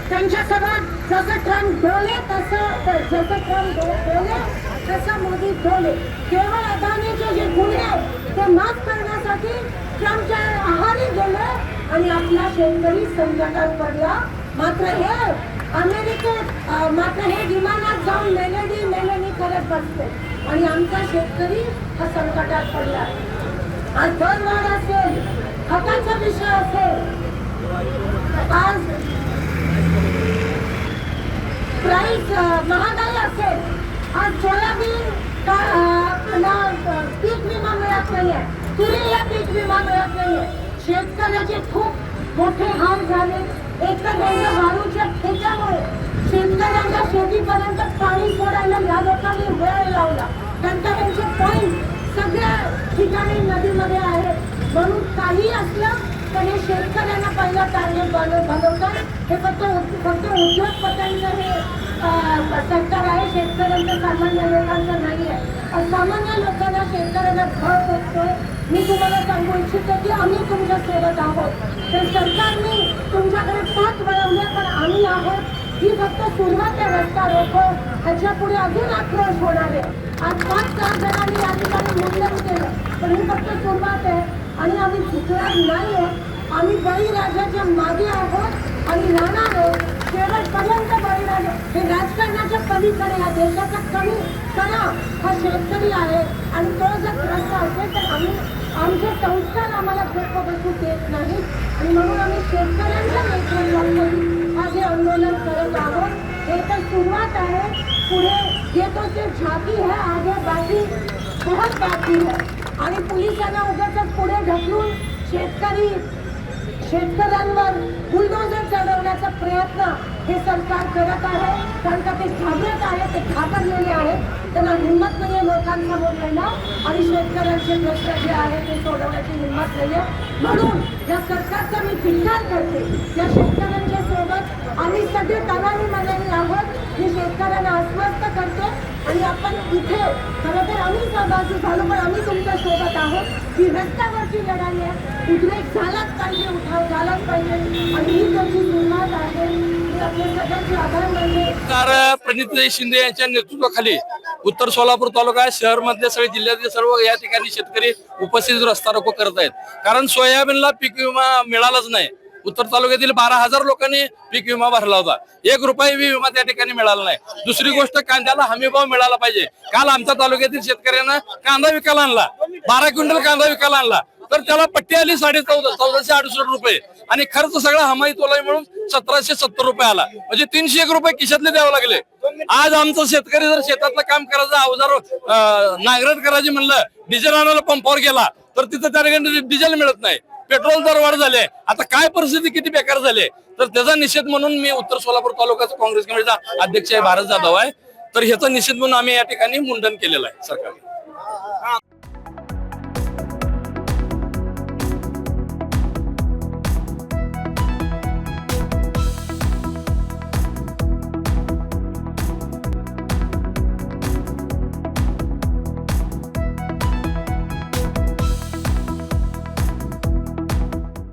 त्यांच्यासोबत जसं ट्रम्प ढोले तसं मोदी ढोले. केवळ अदानीचे जे गुन्हे ते माफ करण्यासाठी ट्रम्पच्या आहारी गेले आणि आपला शेतकरी संकटात पडला. मात्र हे अमेरिकेत मात्र हे विमानात जाऊन मेलेडी करत बसते आणि आमचा शेतकरी हा संकटात पडला. आज दरवाढ असेल, खताचा विषय असेल, आज प्राइस महागाई असेल, आज सोयाबीन पीक विमा मिळत नाहीये, तुरीला पीक विमा मिळत नाहीये. शेतकऱ्याचे खूप मोठे हाल झाले. एक तर त्यांच्या वाळूच्या ठेक्यामुळे शेतकऱ्यांच्या शेतीपर्यंत पाणी सोडायला या लोकांनी वेळ लावला. नंतर त्यांचे पॉईंट सगळ्या ठिकाणी नदीमध्ये आहेत. म्हणून काही असलं तर हे शेतकऱ्यांना पहिला टार्गेट बनवतात. हे फक्त उद्योगपत्यांचं हे सरकार आहे, शेतकऱ्यांचं सामान्य लोकांचं नाही आहे. सामान्य लोकांना शेतकऱ्यांना भय पोचतोय. मी तुम्हाला सांगू इच्छितो की आम्ही तुमच्या सोबत आहोत. तर सरकारने तुमच्याकडे पाठ वळवले पण आम्ही आहोत. ही फक्त सुरुवात आहे. रस्ता रोको ह्याच्या पुढे अजून आक्रोश होणार आहे. आज 5-6 जणांनी या ठिकाणी मुंडन केलं पण ही फक्त सुरुवात आहे आणि आम्ही झुकणार नाही आहोत. आम्ही बळीराजाच्या मागे आहोत आणि राहणार आहोत शेवटपर्यंत. बळीराजा हे राजकारणाच्या पलीकडे या देशाचा कमी कणा हा शेतकरी आहे आणि तो जर त्रस्त असेल तर आमचे संस्कार आम्हाला गप्प बसू देत नाहीत आणि म्हणून आम्ही शेतकऱ्यांच्या नेतृत्वाखाली आज हे आंदोलन करत आहोत. हे तर सुरुवात आहे. पुढे ये तो सिर्फ झांकी है, आगे बाकी बहुत बाकी है. आणि पोलिसांना उगाच पुढे ढकलून शेतकऱ्यांवर बुलडोजर चढवण्याचा प्रयत्न हे सरकार करत आहे. कारण का ते घाबरत आहे, ते घाबरलेले आहेत. त्यांना हिंमत नाही आहे लोकांसमोर येणं आणि शेतकऱ्यांचे प्रश्न जे आहेत ते सोडवण्याची हिंमत नाही आहे. म्हणून या सरकारचा मी धिक्कार करते. या शेतकऱ्यांच्या सोबत आम्ही सगळे तरुणी मंडळी आहोत. मी शेतकऱ्यांना आश्वस्त करते आणि आपण इथे खरं तर आम्ही सहभागी झालो पण आम्ही तुमच्या सोबत आहोत. ही रस्त्यावरची लढाई आहे. उद्रेक झालाच पाहिजे, उठाव झालाच पाहिजे आणि ही त्याची सुरुवात आहे. आपले सगळ्यांचे आभार मानले. प्रणिती शिंदे यांच्या नेतृत्वाखाली उत्तर सोलापूर तालुका शहर मधले सगळे जिल्ह्यातले सर्व या ठिकाणी शेतकरी उपस्थित रस्ता रोको करत आहेत. कारण सोयाबीनला पीक विमा मिळालाच नाही. उत्तर तालुक्यातील 12,000 लोकांनी पीक विमा भरला होता. 1 रुपया विमा त्या ठिकाणी मिळाला नाही. दुसरी गोष्ट कांद्याला हमी भाव मिळाला पाहिजे. काल आमच्या तालुक्यातील शेतकऱ्यांना कांदा विकायला आणला, 12 क्विंटल कांदा विकायला आणला तर त्याला पट्टी आली 1468 रुपये आणि खर्च सगळा हमाई तोलाई म्हणून 1770 रुपये आला. म्हणजे 301 रुपये खिशातले द्यावे लागले. आज आमचा शेतकरी जर शेतातलं काम करायचं, अवजार नांगरट करायची म्हणलं, डिझेल आणायला पंपावर गेला तर तिथं त्या ठिकाणी डिझेल मिळत नाही. पेट्रोल दरवाढ झाले. आता काय परिस्थिती किती बेकार झाली. तर त्याचा निषेध म्हणून मी उत्तर सोलापूर तालुक्याचा काँग्रेस कमिटीचा अध्यक्ष आहे, भारत जाधव आहे. तर ह्याचा निषेध म्हणून आम्ही या ठिकाणी मुंडन केलेलं आहे सरकारने.